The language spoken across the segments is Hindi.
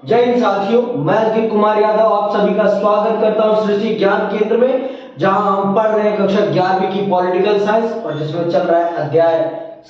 जय हिंद साथियों, मैं अंकित कुमार यादव आप सभी का स्वागत करता हूं सृष्टि ज्ञान केंद्र में, जहां हम पढ़ रहे हैं कक्षा 11वीं की पॉलिटिकल साइंस और जिसमें चल रहा है अध्याय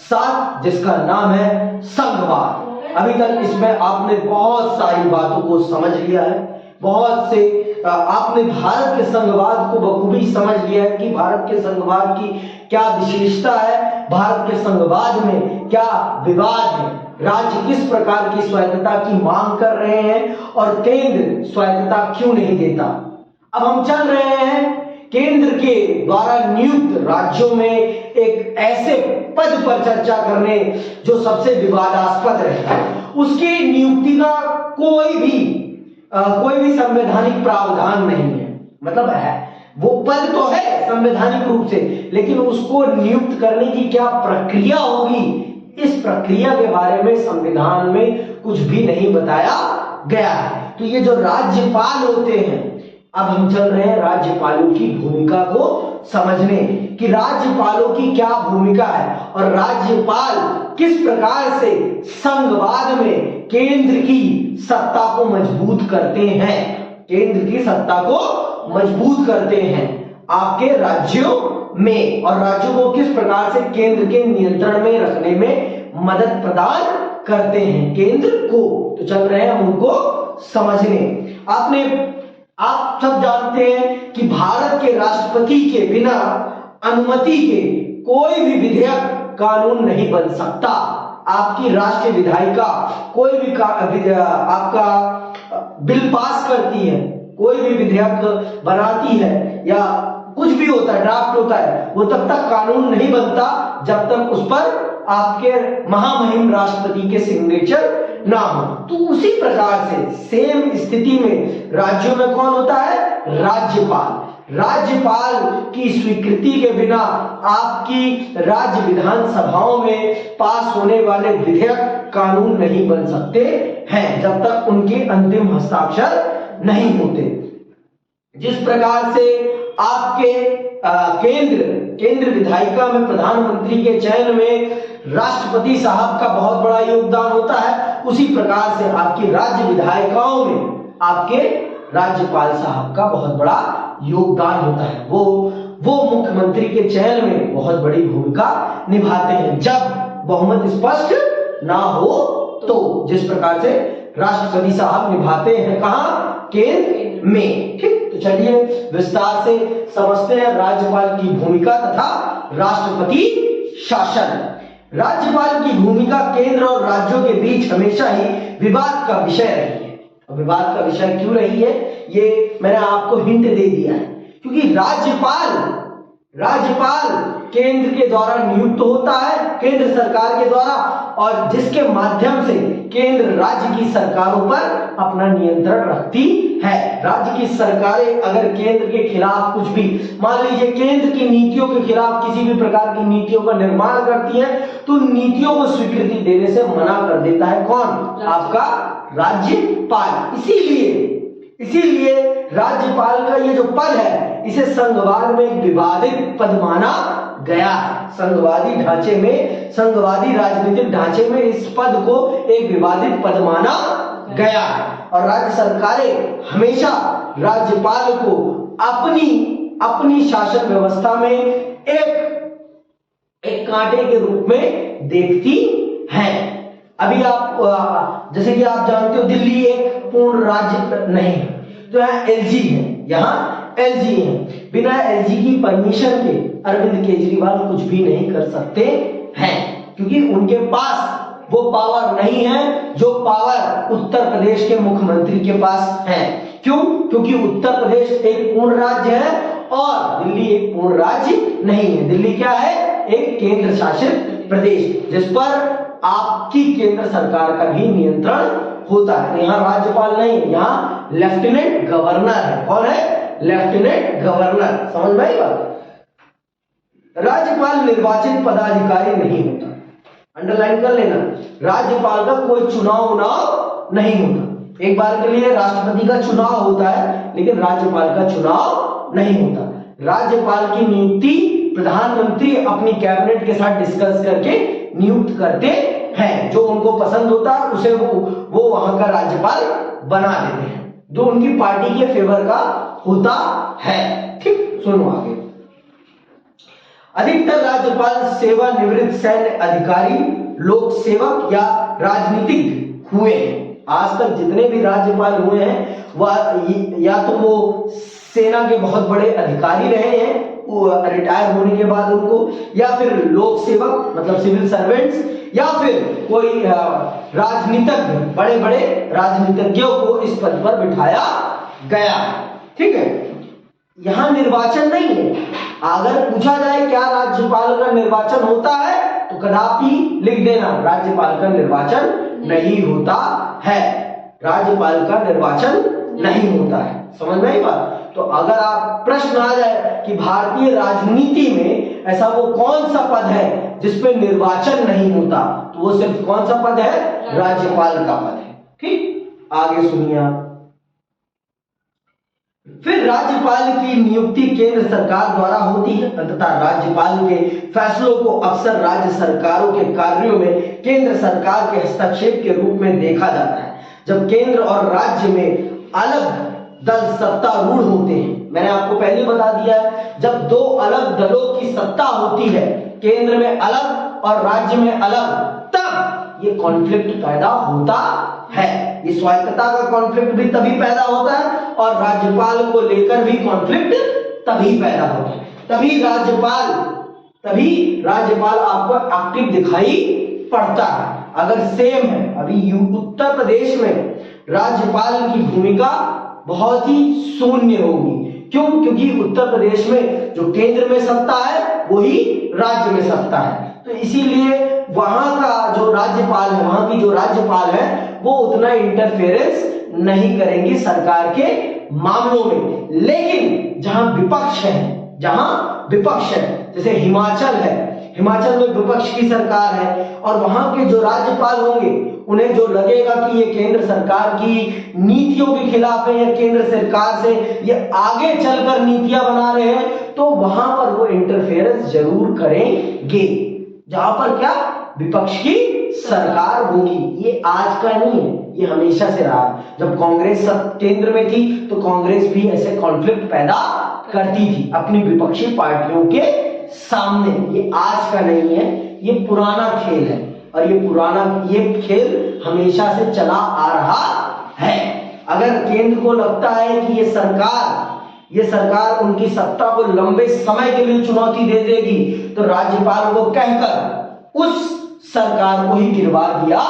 7 जिसका नाम है संघवाद। अभी तक इसमें आपने बहुत सारी बातों को समझ लिया है, बहुत से आपने भारत के संघवाद को बखूबी समझ लिया है कि भारत के संघवाद की क्या विशेषता है, भारत के संघवाद में क्या विवाद है, राज्य किस प्रकार की स्वायत्तता की मांग कर रहे हैं और केंद्र स्वायत्तता क्यों नहीं देता। अब हम चल रहे हैं केंद्र के द्वारा नियुक्त राज्यों में एक ऐसे पद पर चर्चा करने जो सबसे विवादास्पद रहता है। उसकी नियुक्ति का कोई भी संवैधानिक प्रावधान नहीं है, मतलब है वो पद तो है संवैधानिक रूप से, लेकिन उसको नियुक्त करने की क्या प्रक्रिया होगी, इस प्रक्रिया के बारे में संविधान में कुछ भी नहीं बताया गया है। तो ये जो राज्यपाल होते हैं, अब हम चल रहे हैं राज्यपालों की भूमिका को समझने कि राज्यपालों की क्या भूमिका है और राज्यपाल किस प्रकार से संघवाद में केंद्र की सत्ता को मजबूत करते हैं, केंद्र की सत्ता को मजबूत करते हैं आपके राज्यों में, और राज्यों को किस प्रकार से केंद्र के नियंत्रण में रखने में मदद प्रदान करते हैं केंद्र को। तो चल रहे हैं हम उनको समझने। आप सब जानते हैं कि भारत के राष्ट्रपति के बिना अनुमति के कोई भी विधेयक कानून नहीं बन सकता। आपकी राष्ट्रीय विधायिका कोई भी आपका बिल पास करती है, कोई भी विधेयक बनाती है या कुछ भी होता है, ड्राफ्ट होता है, वो तब तक कानून नहीं बनता जब तक उस पर आपके महामहिम राष्ट्रपति के सिग्नेचर ना हो। तो उसी प्रकार से सेम स्थिति में राज्यों में कौन होता है? राज्यपाल। राज्यपाल की स्वीकृति के बिना आपकी राज्य विधानसभाओं में पास होने वाले विधेयक कानून नहीं बन सकते हैं जब तक उनके अंतिम हस्ताक्षर नहीं होते। जिस प्रकार से आपके केंद्र विधायिका में प्रधानमंत्री के चयन में राष्ट्रपति साहब का बहुत बड़ा योगदान होता है, उसी प्रकार से आपकी राज्य विधायिकाओं में आपके राज्यपाल साहब का बहुत बड़ा योगदान होता है। वो मुख्यमंत्री के चयन में बहुत बड़ी भूमिका निभाते हैं जब बहुमत स्पष्ट ना हो तो, जिस प्रकार से राष्ट्रपति साहब निभाते हैं कहां? केंद्र में। ठीक, तो चलिए विस्तार से समझते हैं राज्यपाल की भूमिका तथा राष्ट्रपति शासन। राज्यपाल की भूमिका केंद्र और राज्यों के बीच हमेशा ही विवाद का विषय रही है। और विवाद का विषय क्यों रही है ये मैंने आपको हिंट दे दिया है, क्योंकि राज्यपाल केंद्र के द्वारा नियुक्त होता है, केंद्र सरकार के द्वारा, और जिसके माध्यम से केंद्र राज्य की सरकारों पर अपना नियंत्रण रखती है। राज्य की सरकारें अगर केंद्र के खिलाफ कुछ भी, मान लीजिए केंद्र की नीतियों के खिलाफ किसी भी प्रकार की नीतियों का निर्माण करती है, तो नीतियों को स्वीकृति देने से मना कर देता है कौन? आपका राज्यपाल। इसीलिए राज्यपाल का ये जो पद है इसे संघवाद में एक विवादित पद माना गया है। संघवादी ढांचे में, संघवादी राजनीतिक ढांचे में इस पद को एक विवादित पद माना गया है और राज्य सरकारें हमेशा राज्यपाल को अपनी शासन व्यवस्था में एक कांटे के रूप में देखती हैं। अभी आप जैसे कि आप जानते हो दिल्ली एक पूर्ण राज्य नहीं है, तो यहाँ एलजी है, यहाँ एलजी है। बिना एलजी की परमिशन के अरविंद केजरीवाल कुछ भी नहीं कर सकते हैं, क्योंकि उनके पास वो पावर नहीं है जो पावर उत्तर प्रदेश के मुख्यमंत्री के पास है। क्यों? क्योंकि उत्तर प्रदेश एक पूर्ण राज्य है और दिल्ली एक पूर्ण राज्य नहीं है। दिल्ली क्या है? एक केंद्र शासित प्रदेश जिस पर आपकी केंद्र सरकार का भी नियंत्रण होता है। यहाँ राज्यपाल नहीं, यहाँ लेफ्टिनेंट गवर्नर है। कौन है? Lieutenant governor. समझ में आई बात? राज्यपाल निर्वाचित पदाधिकारी नहीं होता, अंडरलाइन कर लेना। राज्यपाल का कोई चुनाव नहीं होता। एक बार के लिए राष्ट्रपति का चुनाव होता है, लेकिन राज्यपाल का चुनाव नहीं होता। राज्यपाल की नियुक्ति प्रधानमंत्री अपनी कैबिनेट के साथ डिस्कस करके नियुक्त करते हैं। जो उनको पसंद होता है उसे वो वहां का राज्यपाल बना देते हैं, जो उनकी पार्टी के फेवर का होता है। ठीक, सुनो आगे। अधिकतर राज्यपाल सेवानिवृत्त सैन्य अधिकारी, लोक सेवक या राजनीतिक हुए हैं। आज तक जितने भी राज्यपाल हुए हैं वह या तो वो सेना के बहुत बड़े अधिकारी रहे हैं रिटायर होने के बाद उनको, या फिर लोक सेवक मतलब सिविल सर्वेंट्स, या फिर कोई राजनीतिज्ञ, बड़े बड़े राजनीतिज्ञों को इस पद पर बिठाया गया। ठीक है, यहां निर्वाचन नहीं है। अगर पूछा जाए क्या राज्यपाल का निर्वाचन होता है तो कदापि लिख देना, राज्यपाल का निर्वाचन नहीं होता है। राज्यपाल का निर्वाचन नहीं होता है। समझ में आई बात? तो अगर आप प्रश्न आ जाए कि भारतीय राजनीति में ऐसा वो कौन सा पद है जिसपे निर्वाचन नहीं होता, तो वो सिर्फ कौन सा पद है? राज्यपाल का पद है। ठीक, आगे सुनिए आप। फिर राज्यपाल की नियुक्ति केंद्र सरकार द्वारा होती है तथा राज्यपाल के फैसलों को अक्सर राज्य सरकारों के कार्यों में केंद्र सरकार के हस्तक्षेप के रूप में देखा जाता है। जब केंद्र और राज्य में अलग दल सत्तारूढ़ होते हैं, मैंने आपको पहले बता दिया है, जब दो अलग दलों की सत्ता होती है, केंद्र में अलग और राज्य में अलग, तब ये कॉन्फ्लिक्ट पैदा होता है। ये स्वायत्तता का कॉन्फ्लिक्ट भी तभी पैदा होता है और राज्यपाल को लेकर भी कॉन्फ्लिक्ट तभी पैदा होता है। तभी राज्यपाल आपको एक्टिव दिखाई पड़ता है। अगर सेम है, अभी उत्तर प्रदेश में राज्यपाल की भूमिका बहुत ही शून्य होगी। क्यों? क्योंकि उत्तर प्रदेश में जो केंद्र में सत्ता है वही राज्य में सत्ता है, तो इसीलिए वहां का जो राज्यपाल है, वहां की जो राज्यपाल है वो उतना इंटरफेरेंस नहीं करेंगी सरकार के मामलों में। लेकिन जहां विपक्ष है, जैसे हिमाचल है, हिमाचल में विपक्ष की सरकार है और वहां के जो राज्यपाल होंगे उन्हें जो लगेगा कि ये केंद्र सरकार की नीतियों के खिलाफ है या केंद्र सरकार से ये आगे चलकर नीतियां बना रहे हैं, तो वहां पर वो इंटरफेरेंस जरूर करेंगे। जहां पर क्या? विपक्ष की सरकार होगी। ये आज का नहीं है, ये हमेशा से रहा। जब कांग्रेस केंद्र में थी तो कांग्रेस भी ऐसे कॉन्फ्लिक्ट पैदा करती थी अपनी विपक्षी पार्टियों के सामने। ये आज का नहीं है, ये पुराना खेल है और ये खेल हमेशा से चला आ रहा है। अगर केंद्र को लगता है कि ये सरकार उनकी सत्ता को लंबे समय के लिए चुनौती दे देगी, तो राज्यपाल को कहकर उस सरकार को ही गिरवा दिया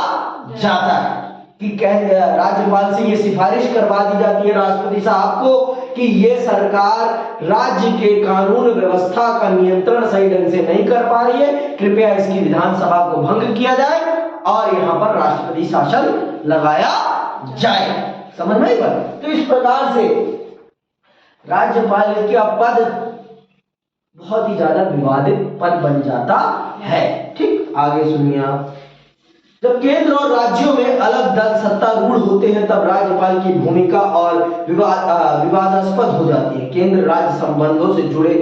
जाता है कि राज्यपाल से ये सिफारिश करवा दी जाती है राष्ट्रपति साहब को कि ये सरकार राज्य के कानून व्यवस्था का नियंत्रण सही ढंग से नहीं कर पा रही है, कृपया इसकी विधानसभा को भंग किया जाए और यहाँ पर राष्ट्रपति शासन लगाया जाए। समझ में आई बात? तो इस प्रकार से राज्यपाल का पद बहुत ही ज्यादा विवादित पद बन जाता है। ठीक, आगे सुनिए आप। जब केंद्र और राज्यों में अलग दल सत्तारूढ़ होते हैं तब राज्यपाल की भूमिका और विवादास्पद हो जाती है। केंद्र राज्य संबंधों से जुड़े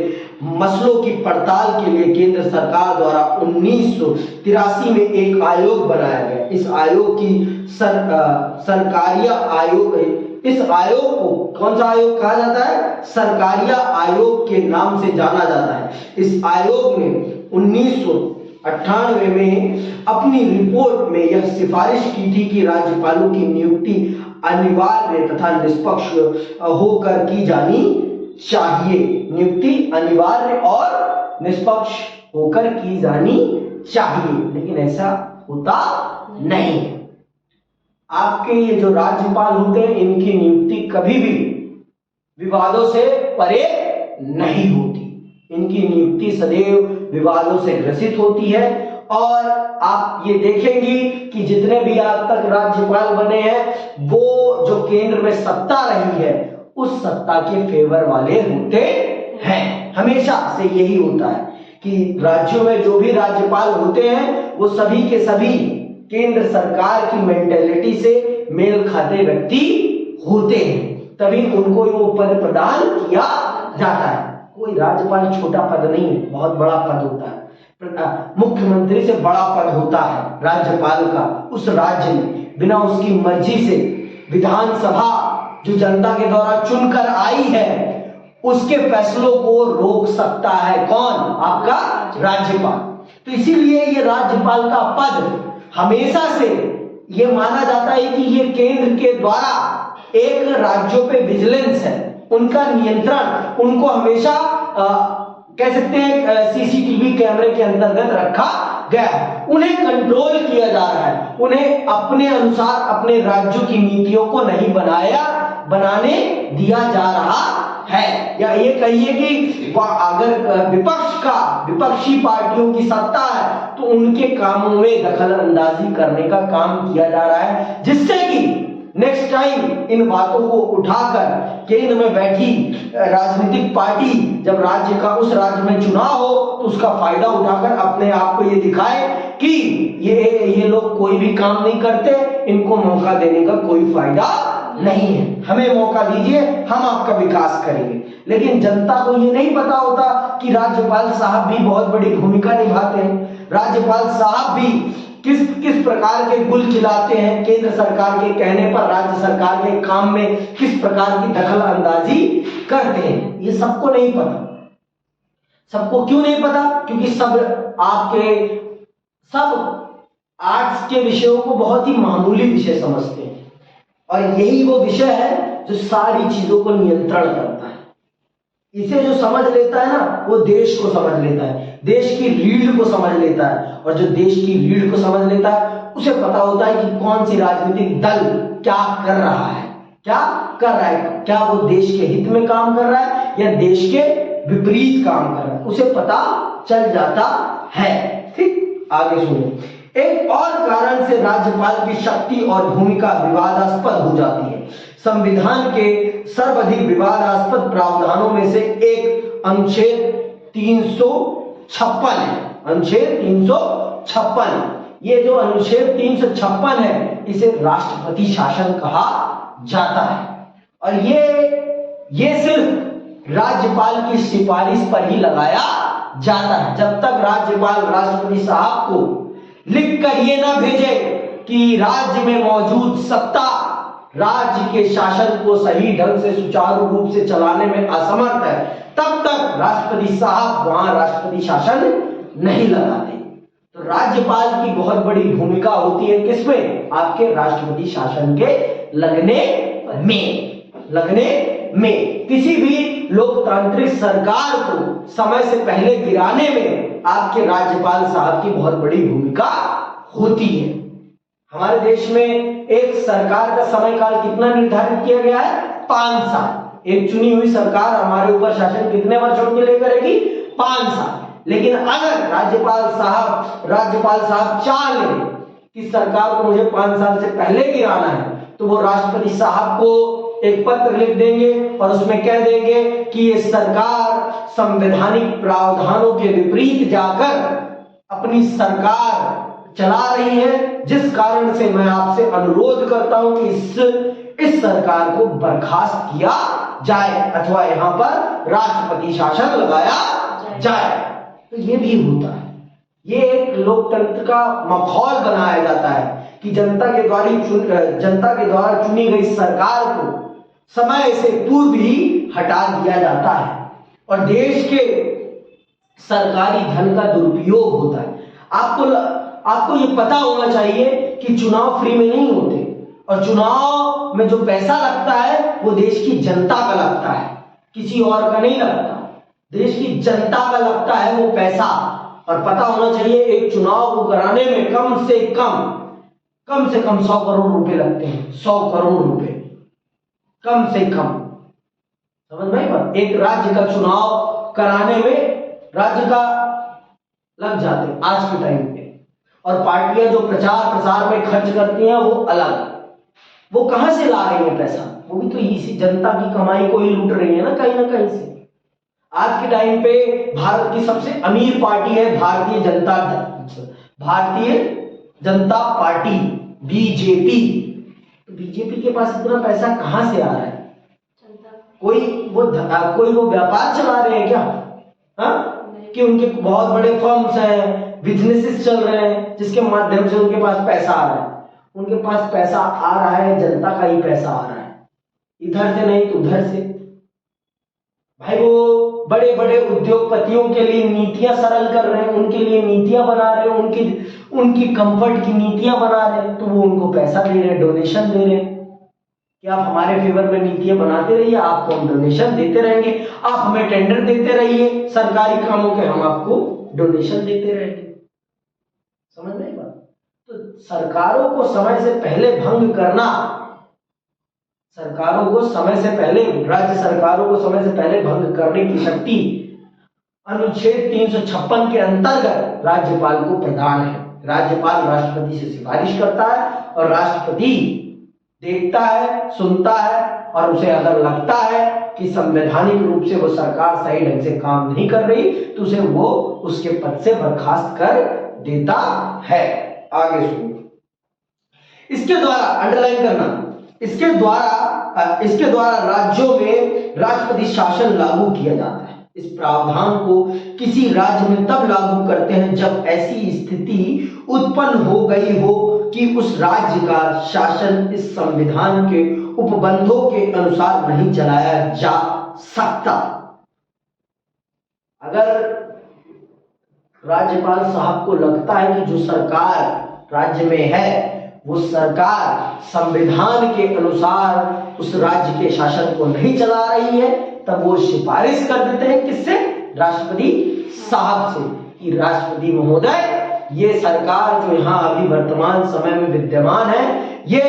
मसलों की पड़ताल के लिए केंद्र सरकार द्वारा 1983 में एक आयोग बनाया गया। इस आयोग की सरकारिया आयोग, इस आयोग को कौन सा आयोग कहा जाता है? सरकारिया आयोग के नाम से जाना जाता है। इस आयोग ने 1998 में अपनी रिपोर्ट में यह सिफारिश की थी कि राज्यपालों की नियुक्ति अनिवार्य तथा निष्पक्ष होकर की जानी चाहिए। नियुक्ति अनिवार्य और निष्पक्ष होकर की जानी चाहिए, लेकिन ऐसा होता नहीं। आपके ये जो राज्यपाल होते हैं इनकी नियुक्ति कभी भी विवादों से परे नहीं होती। इनकी नियुक्ति सदैव विवादों से ग्रसित होती है और आप ये देखेंगी कि जितने भी आज तक राज्यपाल बने हैं वो जो केंद्र में सत्ता रही है उस सत्ता के फेवर वाले होते हैं। हमेशा से यही होता है कि राज्यों में जो भी राज्यपाल होते हैं वो सभी के सभी केंद्र सरकार की मेंटेलिटी से मेल खाते व्यक्ति होते हैं, तभी उनको वो पद प्रदान किया जाता है। कोई राज्यपाल छोटा पद नहीं है, बहुत बड़ा पद होता है। मुख्यमंत्री से बड़ा पद होता है राज्यपाल का उस राज्य में। बिना उसकी मर्जी से विधानसभा जो जनता के द्वारा चुनकर आई है उसके फैसलों को रोक सकता है कौन? आपका राज्यपाल। तो इसीलिए ये राज्यपाल का पद हमेशा से ये माना जाता है कि ये केंद्र के द्वारा एक राज्यों पे विजिलेंस है, उनका नियंत्रण, उनको हमेशा कह सकते हैं सीसीटीवी कैमरे के अंतर्गत रखा गया है, उन्हें कंट्रोल किया जा रहा है, उन्हें अपने अनुसार अपने राज्यों की नीतियों को नहीं बनाने दिया जा रहा है। या ये कहिए कि अगर विपक्षी पार्टियों की सत्ता है तो उनके कामों में दखल अंदाजी करने का काम किया जा रहा है, जिससे कि नेक्स्ट टाइम इन बातों को उठाकर केंद्र में बैठी राजनीतिक पार्टी जब उस राज्य में चुनाव हो तो उसका फायदा उठाकर अपने आप को ये दिखाए कि ये लोग कोई भी काम नहीं करते, इनको मौका देने का कोई फायदा नहीं है, हमें मौका दीजिए, हम आपका विकास करेंगे। लेकिन जनता को ये नहीं पता होता कि राज्यपाल साहब भी बहुत बड़ी भूमिका निभाते हैं, राज्यपाल साहब भी किस प्रकार के गुल खिलाते हैं, केंद्र सरकार के कहने पर राज्य सरकार के काम में किस प्रकार की दखल अंदाजी करते हैं, ये सबको नहीं पता। सबको क्यों नहीं पता? क्योंकि सब आर्ट्स के विषयों को बहुत ही मामूली विषय समझते हैं, और यही वो विषय है जो सारी चीजों को नियंत्रण करता है। इसे जो समझ लेता है ना, वो देश को समझ लेता है, देश की रीढ़ को समझ लेता है, और जो देश की रीढ़ को समझ लेता है उसे पता होता है कि कौन सी राजनीतिक दल क्या कर रहा है, क्या वो देश के हित में काम कर रहा है या देश के विपरीत काम कर रहा है, उसे पता चल जाता है। ठीक, आगे सुनो। एक और कारण से राज्यपाल की शक्ति और भूमिका विवादास्पद हो जाती है। संविधान के सर्वाधिक विवादास्पद प्रावधानों में से एक अनुच्छेद 356 है। अनुच्छेद 356, ये जो अनुच्छेद 356 है इसे राष्ट्रपति शासन कहा जाता है, और ये सिर्फ राज्यपाल की सिफारिश पर ही लगाया जाता है। जब तक राज्यपाल राष्ट्रपति साहब को लिखकर ये ना भेजे कि राज्य में मौजूद सत्ता राज्य के शासन को सही ढंग से सुचारू रूप से चलाने में असमर्थ है, तब तक राष्ट्रपति साहब वहां राष्ट्रपति शासन नहीं लगाते। तो राज्यपाल की बहुत बड़ी भूमिका होती है किसमें? आपके राष्ट्रपति शासन के लगने में किसी भी लोकतांत्रिक सरकार को समय से पहले गिराने में आपके राज्यपाल साहब की बहुत बड़ी भूमिका होती है। हमारे देश में एक सरकार का समय काल कितना निर्धारित किया गया है? 5 साल। एक चुनी हुई सरकार हमारे ऊपर शासन कितने वर्षों के लिए करेगी? 5 साल। लेकिन अगर राज्यपाल साहब चाह ले कि सरकार को मुझे 5 साल से पहले गिराना है, तो वो राष्ट्रपति साहब को एक पत्र लिख देंगे और उसमें कह देंगे कि ये सरकार संवैधानिक प्रावधानों के विपरीत जाकर अपनी सरकार चला रही है, जिस कारण से मैं आपसे अनुरोध करता हूं कि इस सरकार को बर्खास्त किया जाए अथवा यहां पर राष्ट्रपति शासन लगाया जाए। तो ये भी होता है, ये एक लोकतंत्र का माहौल बनाया जाता है कि जनता के द्वारा चुनी गई सरकार को समय से पूर्व ही हटा दिया जाता है, और देश के सरकारी धन का दुरुपयोग होता है। आपको ये पता होना चाहिए कि चुनाव फ्री में नहीं होते, और चुनाव में जो पैसा लगता है वो देश की जनता का लगता है, किसी और का नहीं लगता, देश की जनता का लगता है वो पैसा। और पता होना चाहिए एक चुनाव को कराने में कम से कम 100 करोड़ रुपए लगते हैं, 100 करोड़ रुपए कम से कम। समझ में बात? एक राज्य का चुनाव कराने में राज्य का लग जाते आज के टाइम पे, और पार्टियां जो प्रचार प्रसार में खर्च करती हैं वो अलग। वो कहां से ला रही है पैसा? वो भी तो इसी जनता की कमाई को ही लूट रही है ना कहीं से। आज के टाइम पे भारत की सबसे अमीर पार्टी है भारतीय जनता पार्टी, बीजेपी। तो बीजेपी के पास इतना पैसा कहां से आ रहा है? कोई वो व्यापार चला रहे हैं क्या? कि उनके बहुत बड़े फर्म्स हैं, बिजनेसेस चल रहे हैं जिसके माध्यम से उनके पास पैसा आ रहा है। उनके पास पैसा आ रहा है, जनता का ही पैसा आ रहा है, इधर से नहीं तो उधर से। भाई वो बड़े बड़े उद्योगपतियों के लिए नीतियां सरल कर रहे हैं, उनके लिए नीतियां बना रहे हैं, उनकी कंफर्ट की नीतियां बना रहे हैं, तो वो उनको पैसा दे रहे हैं, डोनेशन दे रहे हैं कि आप हमारे फेवर में नीतियां बनाते रहिए, आपको हम डोनेशन देते रहेंगे, आप हमें टेंडर देते रहिए सरकारी कामों के, हम आपको डोनेशन देते रहेंगे। समझ में आई बात? तो सरकारों को समय से पहले भंग करना, सरकारों को समय से पहले, राज्य सरकारों को समय से पहले भंग करने की शक्ति अनुच्छेद 356 के अंतर्गत राज्यपाल को प्रदान है। राज्यपाल राष्ट्रपति से सिफारिश करता है और राष्ट्रपति देखता है, सुनता है और उसे अगर लगता है कि संवैधानिक रूप से वो सरकार सही ढंग से काम नहीं कर रही तो उसे वो उसके पद से बर्खास्त कर देता है। आगे सुनिए, इसके द्वारा अंडरलाइन करना, इसके द्वारा राज्यों में राष्ट्रपति शासन लागू किया जाता है। इस प्रावधान को किसी राज्य में तब लागू करते हैं जब ऐसी स्थिति उत्पन्न हो गई हो कि उस राज्य का शासन इस संविधान के उपबंधों के अनुसार नहीं चलाया जा सकता। अगर राज्यपाल साहब को लगता है कि जो सरकार राज्य में है वो सरकार संविधान के अनुसार उस राज्य के शासन को नहीं चला रही है, तब वो सिफारिश कर देते हैं किससे? राष्ट्रपति साहब से, कि राष्ट्रपति महोदय ये सरकार जो यहाँ अभी वर्तमान समय में विद्यमान है ये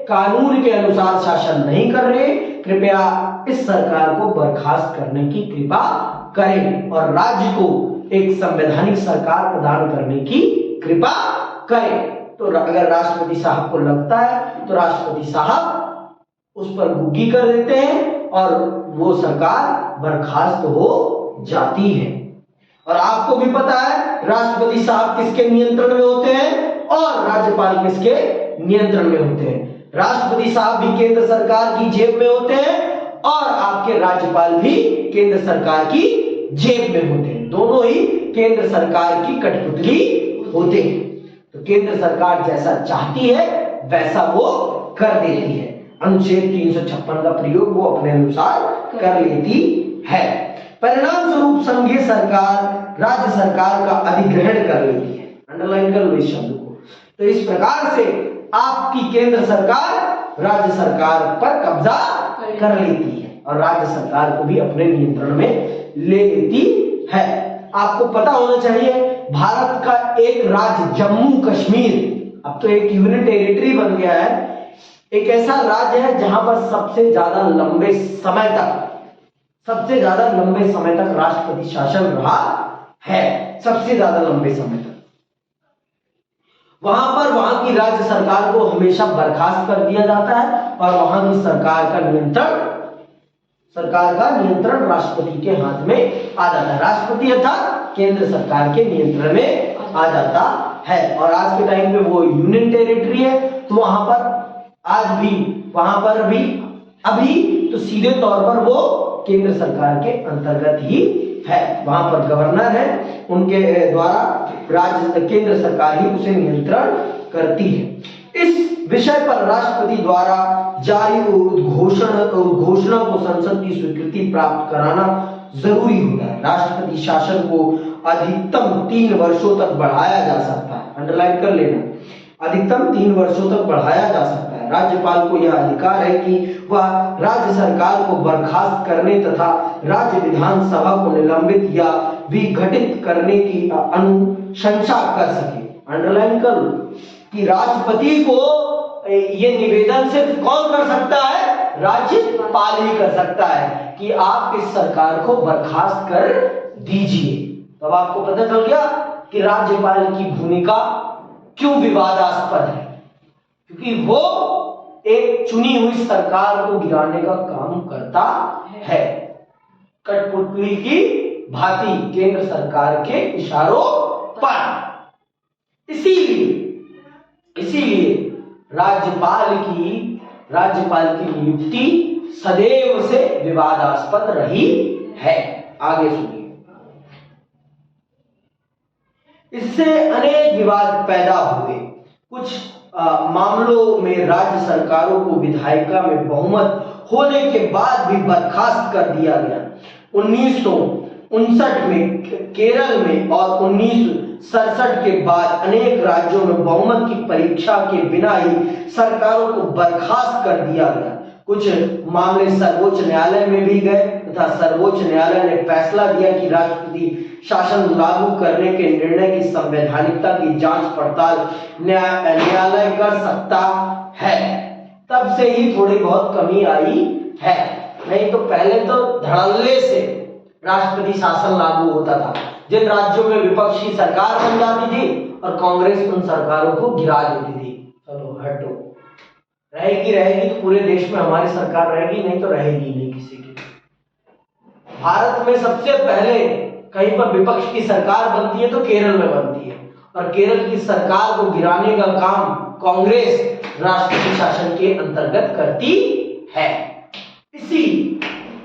कानून के अनुसार शासन नहीं कर रहे, कृपया इस सरकार को बर्खास्त करने की कृपा करें और राज्य को एक संवैधानिक सरकार प्रदान करने की कृपा करें। तो अगर राष्ट्रपति साहब को लगता है तो राष्ट्रपति साहब उस पर गुग्गी कर देते हैं और वो सरकार बर्खास्त हो जाती है। और आपको भी पता है राष्ट्रपति साहब किसके नियंत्रण में होते हैं और राज्यपाल किसके नियंत्रण में होते हैं। राष्ट्रपति साहब भी केंद्र सरकार की जेब में होते हैं और आपके राज्यपाल भी केंद्र सरकार की जेब में होते हैं, दोनों ही केंद्र सरकार की कठपुतली होते हैं। तो केंद्र सरकार जैसा चाहती है वैसा वो कर देती है, अनुच्छेद 356 का प्रयोग वो अपने अनुसार कर लेती है। परिणाम स्वरूप संघीय सरकार राज्य सरकार का अधिग्रहण कर लेती है। अंडरलाइन कर लो इस शब्द को। तो इस प्रकार से आपकी केंद्र सरकार राज्य सरकार पर कब्जा कर लेती है और राज्य सरकार को भी अपने नियंत्रण में ले लेती है। आपको पता होना चाहिए भारत का एक राज्य जम्मू कश्मीर अब तो एक यूनियन टेरिटरी बन गया है, एक ऐसा राज्य है जहां पर सबसे ज्यादा लंबे समय तक राष्ट्रपति शासन रहा है, सबसे ज्यादा लंबे समय तक। वहां पर वहां की राज्य सरकार को हमेशा बर्खास्त कर दिया जाता है और वहां की सरकार का नियंत्रण राष्ट्रपति के हाथ में आ जाता है। राष्ट्रपति अर्थात केंद्र सरकार के नियंत्रण में आ जाता है। और आज के टाइम पे वो यूनियन टेरिटरी है, तो वहां पर भी अभी तो सीधे तौर पर वो केंद्र सरकार के अंतर्गत ही है। वहां पर गवर्नर है, उनके द्वारा केंद्र सरकार ही उसे नियंत्रण करती है। इस विषय पर राष्ट्रपति द्वारा जारी घोषणा को संसद की स्वीकृति प्राप्त कराना जरूरी होता है। राष्ट्रपति शासन को अधिकतम 3 वर्षों तक बढ़ाया जा सकता है। अंडरलाइन कर लेना, अधिकतम 3 वर्षों तक बढ़ाया जा सकता है। राज्यपाल को यह अधिकार है कि वह राज्य सरकार को बर्खास्त करने तथा राज्य विधानसभा को निलंबित या विघटित करने की अनुशंसा कर सके। अंडरलाइन कर लो कि राष्ट्रपति को ये निवेदन सिर्फ कौन कर सकता है? राज्यपाल ही कर सकता है कि आप इस सरकार को बर्खास्त कर दीजिए। तब आपको पता चल गया कि राज्यपाल की भूमिका क्यों विवादास्पद है, क्योंकि वो एक चुनी हुई सरकार को गिराने का काम करता है, कठपुतली की भांति केंद्र सरकार के इशारों पर। इसीलिए राज्यपाल की नियुक्ति सदैव से विवादास्पद रही है। आगे सुनिए, इससे अनेक विवाद पैदा हुए। कुछ मामलों में राज्य सरकारों को विधायिका में बहुमत होने के बाद भी बर्खास्त कर दिया गया। 1959 में केरल में और 1967 के बाद अनेक राज्यों में बहुमत की परीक्षा के बिना ही सरकारों को बर्खास्त कर दिया गया। कुछ मामले सर्वोच्च न्यायालय में भी गए तथा सर्वोच्च न्यायालय ने फैसला दिया कि राष्ट्रपति शासन लागू करने के निर्णय की संवैधानिकता की जांच पड़ताल न्यायालय कर सकता है। तब से ही थोड़ी बहुत कमी आई है, नहीं तो पहले तो धड़ल्ले से राष्ट्रपति शासन लागू होता था। जिन राज्यों में विपक्ष की सरकार बन जाती थी और कांग्रेस उन सरकारों को गिरा देती थी, चलो हटो, रहेगी तो पूरे देश में हमारी सरकार रहेगी, नहीं तो रहेगी नहीं किसी की। भारत में सबसे पहले कहीं पर विपक्ष की सरकार बनती है तो केरल में बनती है, और केरल की सरकार को गिराने का काम कांग्रेस राष्ट्रपति शासन के अंतर्गत करती है। इसी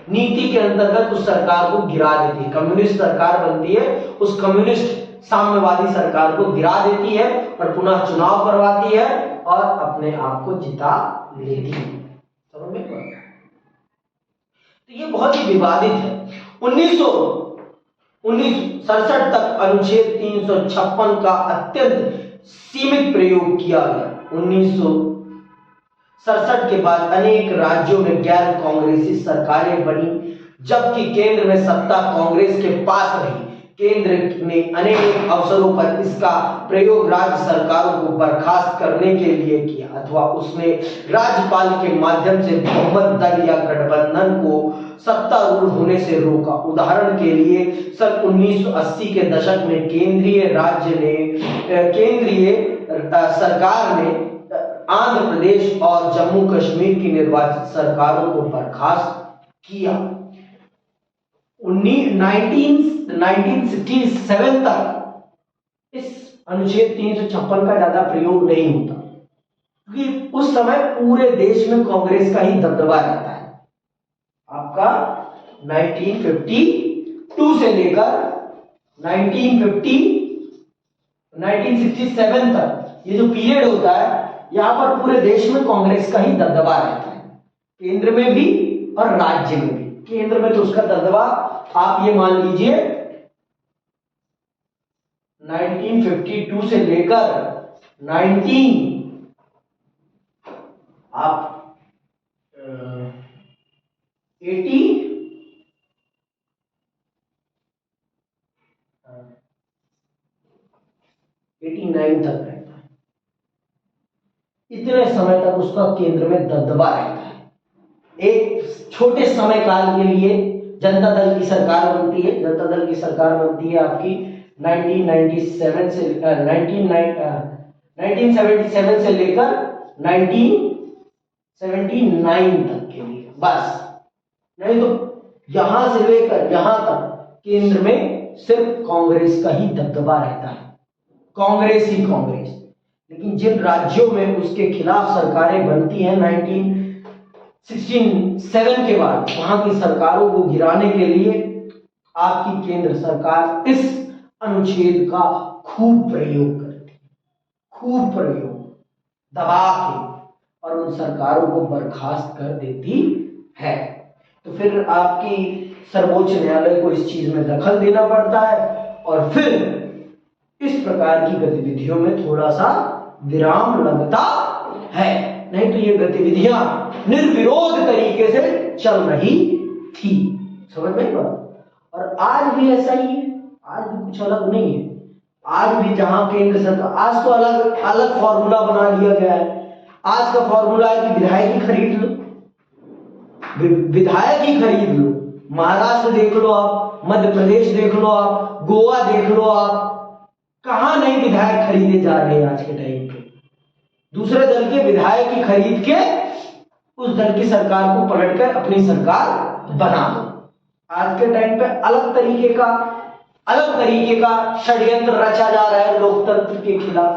नीति के अंतर्गत उस सरकार को गिरा देती है। कम्युनिस्ट सरकार बनती है, उस कम्युनिस्ट साम्यवादी सरकार को गिरा देती है और पुनः चुनाव करवाती है और अपने आप को जिता लेती है। समझ में? तो ये बहुत ही विवादित है। 1967 तक अनुच्छेद 356 का अत्यंत सीमित प्रयोग किया गया। 1967 के बाद अनेक राज्यों में गैर कांग्रेसी सरकारें बनी, जबकि केंद्र में सत्ता कांग्रेस के पास रही। केंद्र ने अनेक अवसरों पर इसका प्रयोग राज्य सरकारों को बर्खास्त करने के लिए किया अथवा उसने राज्यपाल के माध्यम से बहुमत दल या गठबंधन को सत्तारूढ़ होने से रोका। उदाहरण के लिए सन 1980 के दशक में केंद्रीय सरकार ने आंध्र प्रदेश और जम्मू कश्मीर की निर्वाचित सरकारों को बर्खास्त किया। 1967 तक इस अनुच्छेद 356 का ज्यादा प्रयोग नहीं होता, क्योंकि उस समय पूरे देश में कांग्रेस का ही दबदबा रहता है। आपका 1952 से लेकर 1967 तक ये जो पीरियड होता है, यहां पर पूरे देश में कांग्रेस का ही दबदबा रहता है, केंद्र में भी और राज्य में भी। केंद्र में तो उसका दबदबा आप ये मान लीजिए 1952 से लेकर 89 तक रहता है। इतने समय तक उसका केंद्र में दबदबा रहता है। एक छोटे समय काल के लिए जनता दल की सरकार बनती है। जनता दल की सरकार बनती है आपकी 1997 से 1977 से लेकर 1979 तक के लिए, बस। नहीं तो यहां से लेकर यहां तक केंद्र में सिर्फ कांग्रेस का ही दबदबा रहता है, कांग्रेस ही कांग्रेस। लेकिन जिन राज्यों में उसके खिलाफ सरकारें बनती हैं 1967 के बाद, वहां की सरकारों को गिराने के लिए आपकी केंद्र सरकार इस अनुच्छेद का खूब प्रयोग करती है, खूब प्रयोग दबा के, और उन सरकारों को बर्खास्त कर देती है। तो फिर आपकी सर्वोच्च न्यायालय को इस चीज में दखल देना पड़ता है और फिर इस प्रकार की गतिविधियों में थोड़ा सा विराम लगता है। नहीं तो ये गतिविधियां निर्विरोध तरीके से चल रही थी। समझ में बात? और आज भी ऐसा ही है, आज भी कुछ अलग नहीं है। आज भी जहां केंद्र सरकार, आज तो अलग अलग फॉर्मूला बना लिया गया है। आज का फॉर्मूला है कि विधायक ही खरीद लो, विधायक ही खरीद लो। महाराष्ट्र देख लो आप, मध्य प्रदेश देख लो आप, गोवा देख लो आप, कहां नहीं विधायक खरीदे जा रहे हैं आज के टाइम पे। दूसरे दल के विधायक ही खरीद के उस दल की सरकार को पलटकर अपनी सरकार बना दो। आज के टाइम पे अलग तरीके का षड्यंत्र रचा जा रहा है लोकतंत्र के खिलाफ।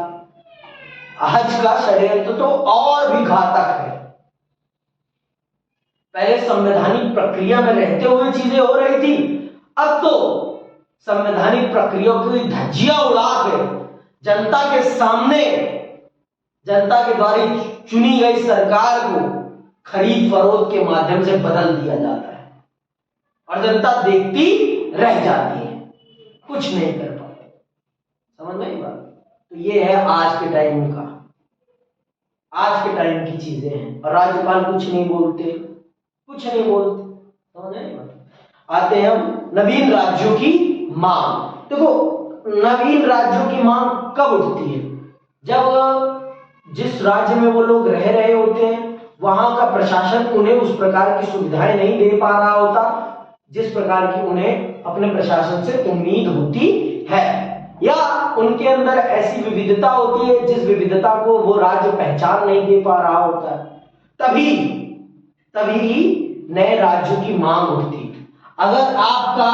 आज का षड्यंत्र तो और भी घातक है। पहले संवैधानिक प्रक्रिया में रहते हुए चीजें हो रही थी, अब तो संवैधानिक प्रक्रिया की धज्जियां उड़ा के जनता के सामने जनता के द्वारा चुनी गई सरकार को खरीद फरोख्त के माध्यम से बदल दिया जाता है और जनता देखती रह जाती है, कुछ नहीं कर पाती। समझ में आई बात? तो ये है आज के टाइम का, आज के टाइम की चीजें हैं। और राज्यपाल कुछ नहीं बोलते, कुछ नहीं बोलते। समझ में आई बात? आते हैं हम नवीन राज्यों की मांग। देखो, नवीन राज्यों की मांग कब उठती है? जब जिस राज्य में वो लोग रह रहे होते हैं वहां का प्रशासन उन्हें उस प्रकार की सुविधाएं नहीं दे पा रहा होता जिस प्रकार की उन्हें अपने प्रशासन से उम्मीद होती है, या उनके अंदर ऐसी विविधता होती है जिस विविधता को वो राज्य पहचान नहीं दे पा रहा होता है। तभी नए राज्यों की मांग उठती। अगर आपका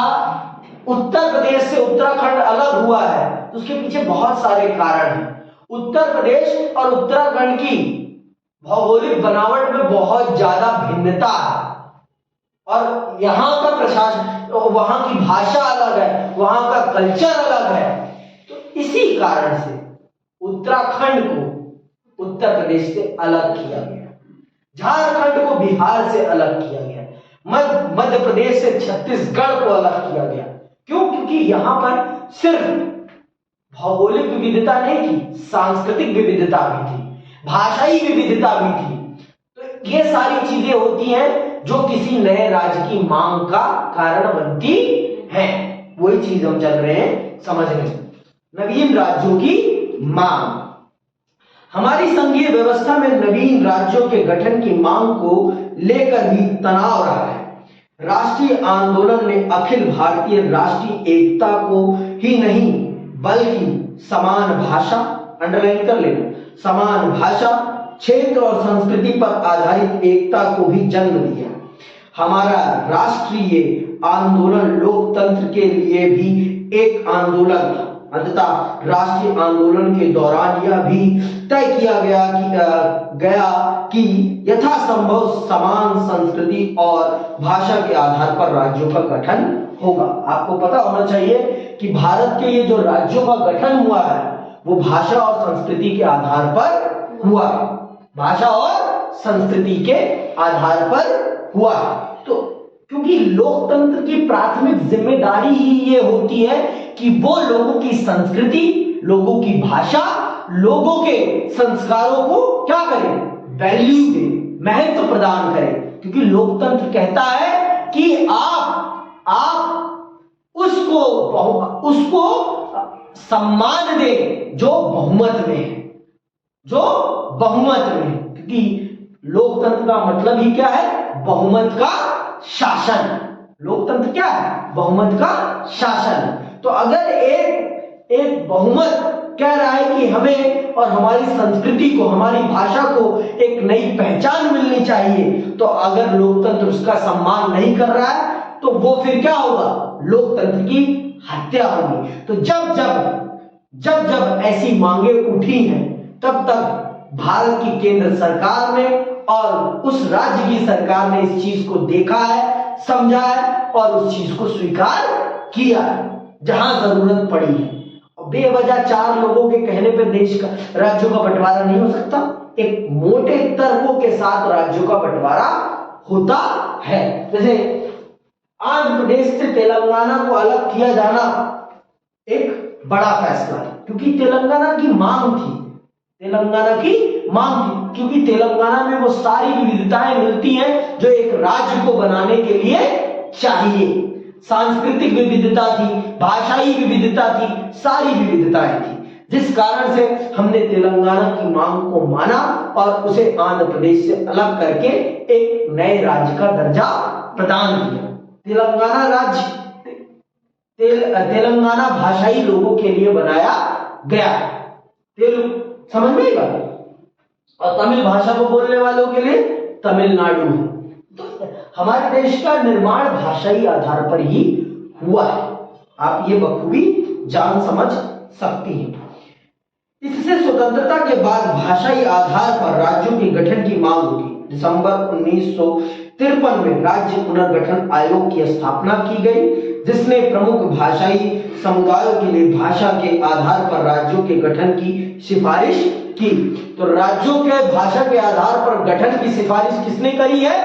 उत्तर प्रदेश से उत्तराखंड अलग हुआ है तो उसके पीछे बहुत सारे कारण हैं। उत्तर प्रदेश और उत्तराखंड की भौगोलिक बनावट में बहुत ज्यादा भिन्नता है और यहाँ का प्रशासन, वहां की भाषा अलग है, वहां का कल्चर अलग है। तो इसी कारण से उत्तराखंड को उत्तर प्रदेश से अलग किया गया, झारखंड को बिहार से अलग किया गया, मध्य प्रदेश से छत्तीसगढ़ को अलग किया गया। क्यों? क्योंकि यहां पर सिर्फ भौगोलिक विविधता नहीं थी, सांस्कृतिक विविधता भी थी, भाषाई विविधता भी थी। तो ये सारी चीजें होती हैं जो किसी नए राज्य की मांग का कारण बनती हैं। वही चीज हम चल रहे हैं समझने। नवीन राज्यों की मांग। हमारी संघीय व्यवस्था में नवीन राज्यों के गठन की मांग को लेकर भी तनाव रहा है। राष्ट्रीय आंदोलन ने अखिल भारतीय राष्ट्रीय एकता को ही नहीं बल्कि समान भाषा, अंडरलाइन कर लेना, समान भाषा, क्षेत्र और संस्कृति पर आधारित एकता को भी जन्म दिया। हमारा राष्ट्रीय आंदोलन लोकतंत्र के लिए भी एक आंदोलन था। अंततः राष्ट्रीय आंदोलन के दौरान यह भी तय किया गया कि यथासंभव समान संस्कृति और भाषा के आधार पर राज्यों का गठन होगा। आपको पता होना चाहिए कि भारत के ये जो राज्यों का गठन हुआ है वो भाषा और संस्कृति के आधार पर हुआ, भाषा और संस्कृति के आधार पर हुआ। तो क्योंकि लोकतंत्र की प्राथमिक जिम्मेदारी ही ये होती है कि वो लोगों की संस्कृति, लोगों की भाषा, लोगों के संस्कारों को क्या करे, वैल्यू दे, महत्व प्रदान करे। क्योंकि लोकतंत्र कहता है कि आप उसको सम्मान दे जो बहुमत में है, जो बहुमत में है। क्योंकि लोकतंत्र का मतलब ही क्या है? बहुमत का शासन। लोकतंत्र क्या है? बहुमत का शासन। तो अगर एक बहुमत कह रहा है कि हमें और हमारी संस्कृति को, हमारी भाषा को एक नई पहचान मिलनी चाहिए, तो अगर लोकतंत्र उसका सम्मान नहीं कर रहा है तो वो फिर क्या होगा? लोकतंत्र की हत्या होगी। तो जब ऐसी मांगे उठी हैं तब तक भारत की केंद्र सरकार ने और उस राज्य की सरकार ने इस चीज को देखा है, समझा है और उस चीज को स्वीकार किया है जहां जरूरत पड़ी है। बेवजह 4 लोगों के कहने पे देश का, राज्यों का बंटवारा नहीं हो सकता। एक मोटे तर्कों के साथ राज्यों का बंटवारा होता है। जैसे आंध्र प्रदेश से तेलंगाना को अलग किया जाना एक बड़ा फैसला है, क्योंकि तेलंगाना की मांग थी, क्योंकि तेलंगाना में वो सारी विविधताएं मिलती हैं जो एक राज्य को बनाने के लिए चाहिए। सांस्कृतिक विविधता थी, भाषाई विविधता थी, सारी विविधताएं थी, जिस कारण से हमने तेलंगाना की मांग को माना और उसे आंध्र प्रदेश से अलग करके एक नए राज्य का दर्जा प्रदान किया। तेलंगाना राज्य तेलंगाना भाषाई लोगों के लिए बनाया गया। समझ में आई बात? और तमिल भाषा को बोलने वालों के लिए तमिलनाडु है। तो हमारे देश का निर्माण भाषाई आधार पर ही हुआ है। आप ये बखूबी जान समझ सकती हैं। इससे स्वतंत्रता के बाद भाषाई आधार पर राज्यों के गठन की मांग उठी। दिसंबर 1953 में राज्य पुनर्गठन आयोग की स्थापना की गई, जिसने प्रमुख भाषाई समुदायों के लिए भाषा के आधार पर राज्यों के गठन की सिफारिश की। तो राज्यों के भाषा के आधार पर गठन की सिफारिश किसने करी है?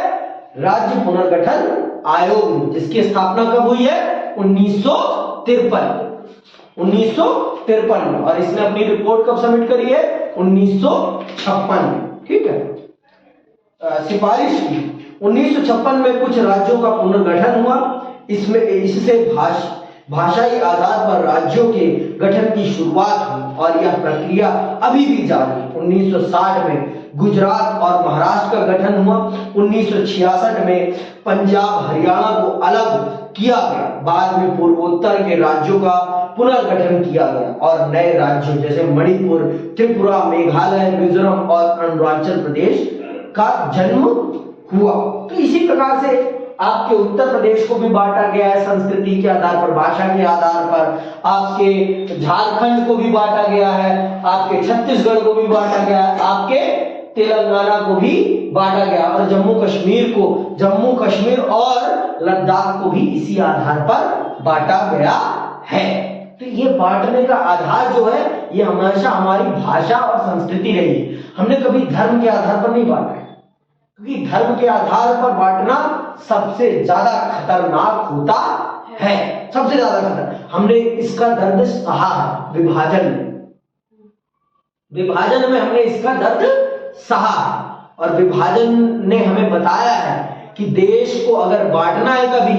राज्य पुनर्गठन आयोग ने, जिसकी स्थापना कब हुई है? 1953 में। और इसने अपनी रिपोर्ट कब सबमिट करी है? 1956 में। ठीक है, सिफारिश की 1956 में कुछ राज्यों का पुनर्गठन हुआ। इससे भाषाई आधार पर राज्यों के गठन की शुरुआत हुई और यह प्रक्रिया अभी भी जारी है। 1960 में गुजरात और महाराष्ट्र का गठन हुआ। 1966 में पंजाब हरियाणा को अलग किया गया। बाद में पूर्वोत्तर के राज्यों का पुनर्गठन किया गया और नए राज्यों जैसे मणिपुर, त्रिपुरा, मेघालय, मिजोरम और अरुणाचल प्रदेश का जन्म हुआ। तो इसी प्रकार से आपके उत्तर प्रदेश को भी बांटा गया है संस्कृति के आधार पर, भाषा के आधार पर। आपके झारखंड को भी बांटा गया है, आपके छत्तीसगढ़ को भी बांटा गया है, आपके तेलंगाना को भी बांटा गया और जम्मू कश्मीर और लद्दाख को भी इसी आधार पर बांटा गया है। तो ये बांटने का आधार जो है ये हमेशा हमारी भाषा और संस्कृति रही है। हमने कभी धर्म के आधार पर नहीं बांटा है, क्योंकि धर्म के आधार पर बांटना सबसे ज्यादा खतरनाक होता है, सबसे ज्यादा खतरनाक। हमने इसका दर्द सहा है विभाजन में हमने इसका दर्द सहा, और विभाजन ने हमें बताया है कि देश को अगर बांटना है, कभी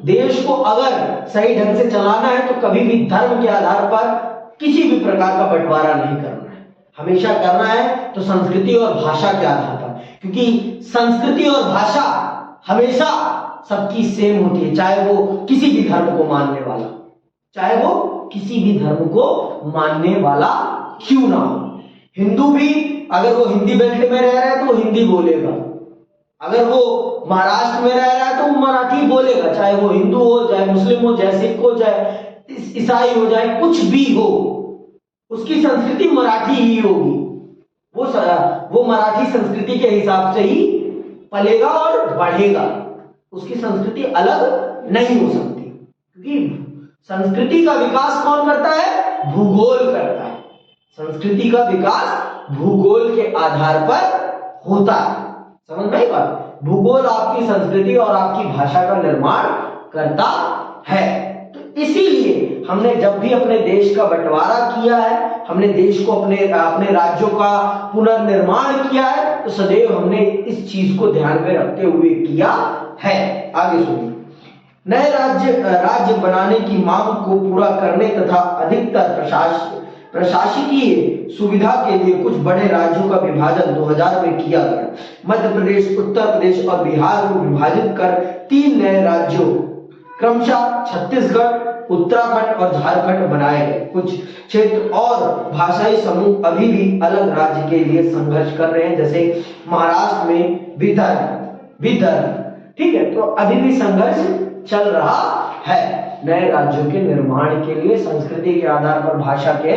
देश को अगर सही ढंग से चलाना है तो कभी भी धर्म के आधार पर किसी भी प्रकार का बंटवारा नहीं करना है। हमेशा करना है तो संस्कृति और भाषा के आधार पर, क्योंकि संस्कृति और भाषा हमेशा सबकी सेम होती है, चाहे वो किसी भी धर्म को मानने वाला क्यों ना हो। हिंदू भी अगर वो हिंदी बेल्ट में रह रहा है तो वो हिंदी बोलेगा, अगर वो महाराष्ट्र में रह रहा है तो वो मराठी बोलेगा, चाहे वो हिंदू हो, चाहे मुस्लिम हो, चाहे सिख हो, चाहे ईसाई हो, चाहे कुछ भी हो, उसकी संस्कृति मराठी ही होगी। वो मराठी संस्कृति के हिसाब से ही पलेगा और बढ़ेगा, उसकी संस्कृति अलग नहीं हो सकती, क्योंकि संस्कृति का विकास कौन करता है? भूगोल करता है। संस्कृति का विकास भूगोल के आधार पर होता है। समझ में आई बात? भूगोल आपकी संस्कृति और आपकी भाषा का निर्माण करता है। तो इसीलिए हमने जब भी अपने देश का बंटवारा किया है, हमने देश को अपने राज्यों का पुनर्निर्माण किया है, तो सदैव हमने इस चीज को ध्यान में रखते हुए किया है। आगे सुनिए। नए राज्य बनाने की मांग को पूरा करने तथा अधिकतर प्रशासकीय सुविधा के लिए कुछ बड़े राज्यों का विभाजन 2000 में किया गया। मध्य प्रदेश, उत्तर प्रदेश और बिहार को विभाजित कर 3 नए राज्यों क्रमशः छत्तीसगढ़, उत्तराखंड और झारखंड बनाए गए। कुछ क्षेत्र और भाषाई समूह अभी भी अलग राज्य के लिए संघर्ष कर रहे हैं, जैसे महाराष्ट्र में विदर्भ। ठीक है, तो अभी भी संघर्ष चल रहा है नए राज्यों के निर्माण के लिए, संस्कृति के आधार पर, भाषा के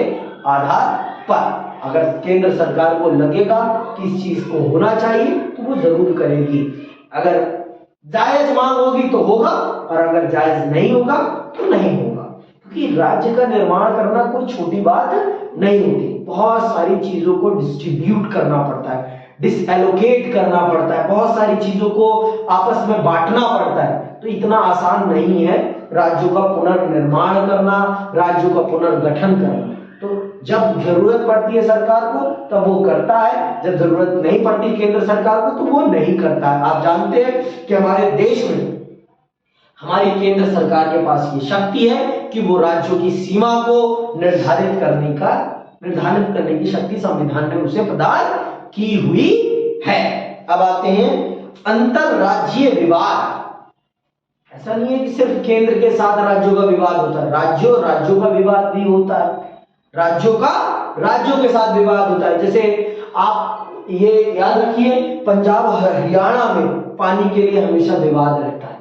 आधार पर। अगर केंद्र सरकार को लगेगा कि इस चीज को होना चाहिए तो वो जरूर करेगी। अगर जायज मांग होगी तो होगा, और अगर जायज नहीं होगा तो नहीं होगा, क्योंकि राज्य का निर्माण करना कोई छोटी बात नहीं होती। बहुत सारी चीजों को डिस्ट्रीब्यूट करना पड़ता है, डिसएलोकेट करना पड़ता है, बहुत सारी चीजों को आपस में बांटना पड़ता है। तो इतना आसान नहीं है राज्यों का पुनर्निर्माण करना, राज्यों का पुनर्गठन करना। तो जब जरूरत पड़ती है सरकार को तब वो करता है, जब जरूरत नहीं पड़ती केंद्र सरकार को तो वो नहीं करता है। आप जानते हैं कि हमारे देश में हमारी केंद्र सरकार के पास ये शक्ति है कि वो राज्यों की सीमा को निर्धारित करने की शक्ति संविधान ने उसे प्रदान की हुई है। अब आते हैं अंतरराज्यीय विवाद। ऐसा नहीं है कि सिर्फ केंद्र के साथ राज्यों का विवाद होता है, राज्यों का विवाद भी होता है, राज्यों के साथ विवाद होता है। जैसे आप ये याद रखिए, पंजाब हरियाणा में पानी के लिए हमेशा विवाद रहता है,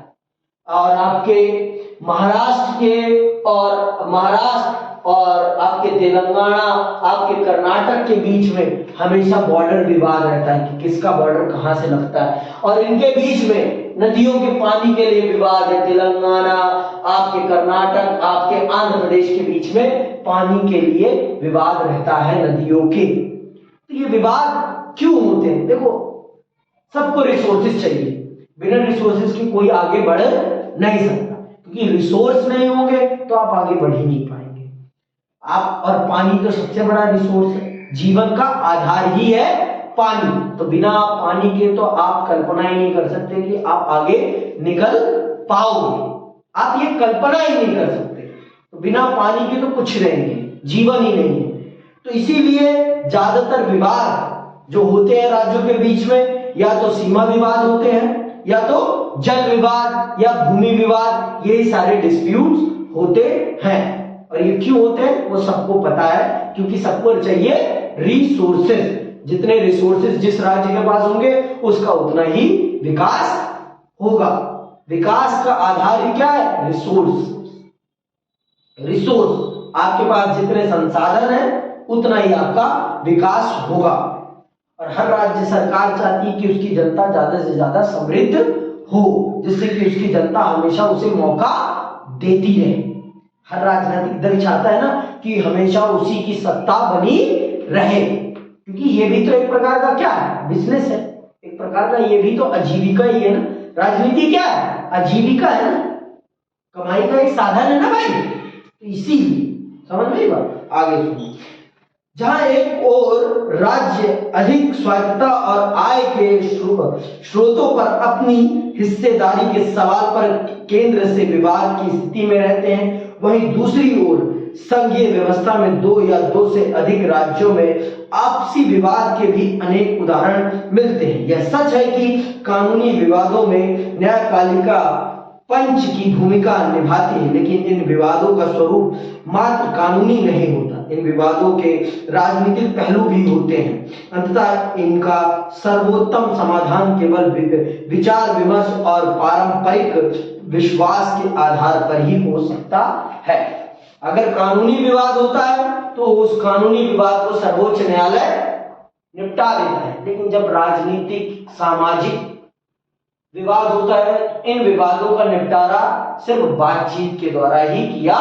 और आपके महाराष्ट्र और आपके तेलंगाना, आपके कर्नाटक के बीच में हमेशा बॉर्डर विवाद रहता है कि किसका बॉर्डर कहां से लगता है, और इनके बीच में नदियों के पानी के लिए विवाद है। तेलंगाना, आपके कर्नाटक, आपके आंध्र प्रदेश के बीच में पानी के लिए विवाद रहता है नदियों के। तो ये विवाद क्यों होते हैं? देखो, सबको रिसोर्सेज चाहिए, बिना रिसोर्सेज के कोई आगे बढ़ नहीं सकता, क्योंकि रिसोर्स नहीं होंगे तो आप आगे बढ़ ही नहीं पाएंगे। आप, और पानी तो सबसे बड़ा रिसोर्स है, जीवन का आधार ही है पानी। तो बिना पानी के तो आप कल्पना ही नहीं कर सकते कि आप आगे निकल पाओगे, आप ये कल्पना ही नहीं कर सकते। तो बिना पानी के तो कुछ नहीं है, जीवन ही नहीं है। तो इसीलिए ज्यादातर विवाद जो होते हैं राज्यों के बीच में, या तो सीमा विवाद होते हैं, या तो जल विवाद या भूमि विवाद, यही सारे डिस्प्यूट्स होते हैं। और ये क्यों होते हैं वो सबको पता है, क्योंकि सबको चाहिए रिसोर्सेज। जितने रिसोर्सेज जिस राज्य के पास होंगे उसका उतना ही विकास होगा। विकास का आधार ही क्या है? रिसोर्स। रिसोर्स, आपके पास जितने संसाधन है उतना ही आपका विकास होगा। और हर राज्य सरकार चाहती है कि उसकी जनता ज्यादा से ज्यादा समृद्ध हो, जिससे कि उसकी जनता हमेशा उसे मौका देती रहे। हर राजनीतिक दल चाहता है ना कि हमेशा उसी की सत्ता बनी रहे, क्योंकि ये भी तो एक प्रकार का क्या है? बिजनेस है, एक प्रकार का ये भी तो आजीविका ही है ना। राजनीति क्या है? आजीविका है ना, कमाई का एक साधन है ना भाई। तो इसीलिए समझ में बात। आगे सुनिए, जहां एक और राज्य अधिक स्वायत्तता और आय के स्रोतों पर अपनी हिस्सेदारी के सवाल पर केंद्र से विवाद की स्थिति में रहते हैं, वहीं दूसरी ओर संघीय व्यवस्था में दो या दो से अधिक राज्यों में आपसी विवाद के भी अनेक उदाहरण मिलते हैं। यह सच है कि कानूनी विवादों में न्यायपालिका पंच की भूमिका निभाती है, लेकिन इन विवादों का स्वरूप मात्र कानूनी नहीं होता, इन विवादों के राजनीतिक पहलू भी होते हैं। अंततः इनका सर्वोत्तम समाधान केवल विचार विमर्श और पारंपरिक विश्वास के आधार पर ही हो सकता है। अगर कानूनी विवाद होता है तो उस कानूनी विवाद को सर्वोच्च न्यायालय निपटा देता है, लेकिन जब राजनीतिक सामाजिक विवाद होता है, इन विवादों का निपटारा सिर्फ बातचीत के द्वारा ही किया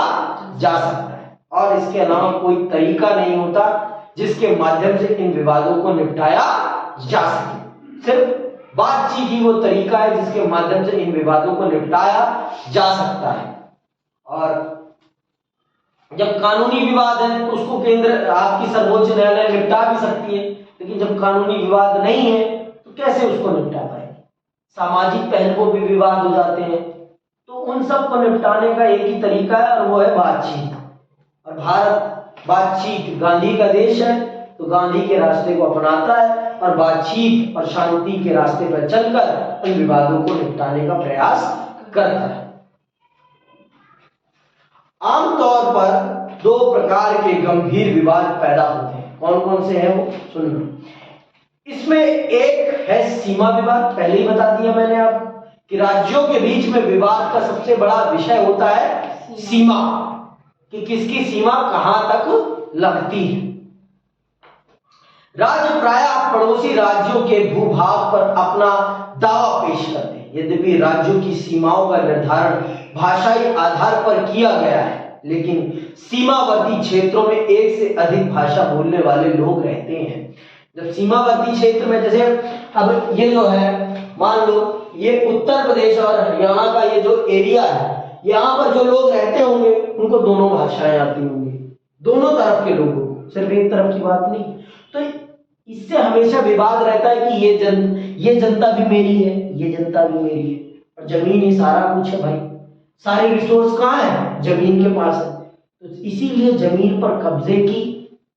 जा सकता है, और इसके अलावा कोई तरीका नहीं होता जिसके माध्यम से इन विवादों को निपटाया जा सके। सिर्फ बातचीत ही वो तरीका है जिसके माध्यम से इन विवादों को निपटाया जा सकता है। और जब कानूनी विवाद है तो उसको केंद्र आपकी सर्वोच्च न्यायालय निपटा भी सकती है, लेकिन जब कानूनी विवाद नहीं है तो कैसे उसको निपटा पाएगी? सामाजिक पहलुओं भी विवाद हो जाते हैं, तो उन सब को निपटाने का एक ही तरीका है और वो है बातचीत। और भारत बातचीत, गांधी का देश है, तो गांधी के रास्ते को अपनाता है और बातचीत और शांति के रास्ते पर चलकर इन विवादों को निपटाने का प्रयास करता है। आमतौर पर दो प्रकार के गंभीर विवाद पैदा होते हैं। कौन कौन से हैं वो सुनना। इसमें एक है सीमा विवाद, पहले ही बता दिया मैंने आपको कि राज्यों के बीच में विवाद का सबसे बड़ा विषय होता है सीमा, कि किसकी सीमा कहां तक लगती है। राज्य प्रायः पड़ोसी राज्यों के भूभाग पर अपना दावा पेश करते हैं। यद्यपि राज्यों की सीमाओं का निर्धारण भाषाई आधार पर किया गया है, लेकिन सीमावर्ती क्षेत्रों में एक से अधिक भाषा बोलने वाले लोग रहते हैं। जब सीमावर्ती क्षेत्र में, जैसे अब ये जो है, मान लो ये उत्तर प्रदेश और हरियाणा का ये जो एरिया है, यहाँ पर जो लोग रहते होंगे उनको दोनों भाषाएं आती होंगी, दोनों तरफ के लोगों को, सिर्फ एक तरफ की बात नहीं। तो इससे हमेशा विवाद रहता है कि ये जनता भी मेरी है, ये जनता भी मेरी है, और जमीन ही सारा कुछ है भाई। सारे रिसोर्स कहाँ है? जमीन के पास है। तो इसीलिए जमीन पर कब्जे की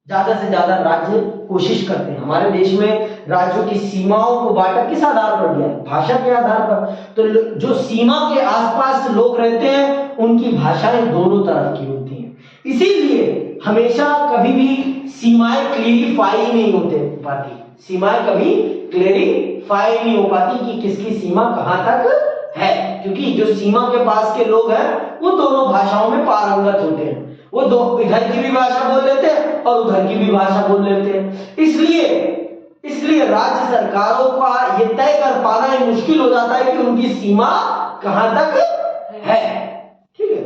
ज्यादा से ज्यादा राज्य कोशिश करते हैं। हमारे देश में राज्यों की सीमाओं को बांटा किस आधार पर गया? भाषा के आधार पर। तो जो सीमा के आसपास लोग रहते हैं उनकी भाषाएं दोनों तरफ की होती हैं, इसीलिए हमेशा कभी भी सीमाएं क्लेरिफाई नहीं होते पाती, सीमाएं कभी क्लेरिफाई नहीं हो पाती कि किसकी सीमा कहां तक है, क्योंकि जो सीमा के पास के लोग हैं वो दोनों भाषाओं में पारंगत होते हैं। वो दो इधर की भी भाषा बोल लेते हैं और उधर की भी भाषा बोल लेते हैं। इसलिए राज्य सरकारों का ये तय कर पाना ही मुश्किल हो जाता है कि उनकी सीमा कहां तक है। ठीक है,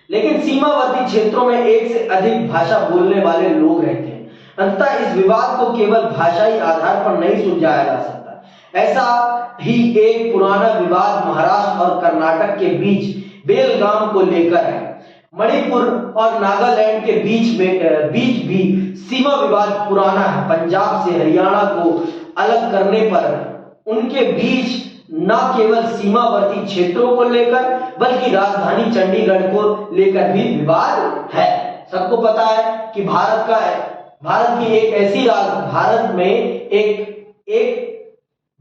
लेकिन सीमावर्ती क्षेत्रों में एक से अधिक भाषा बोलने वाले लोग रहते हैं। अंततः इस विवाद को केवल भाषाई आधार पर नहीं सुलझाया जा सकता। ऐसा ही एक पुराना विवाद महाराष्ट्र और कर्नाटक के बीच बेलगाम को लेकर है। मणिपुर और नागालैंड के बीच भी सीमा विवाद पुराना है। पंजाब से हरियाणा को अलग करने पर उनके बीच न केवल सीमावर्ती क्षेत्रों को लेकर बल्कि राजधानी चंडीगढ़ को लेकर भी विवाद है। सबको पता है कि भारत की एक ऐसी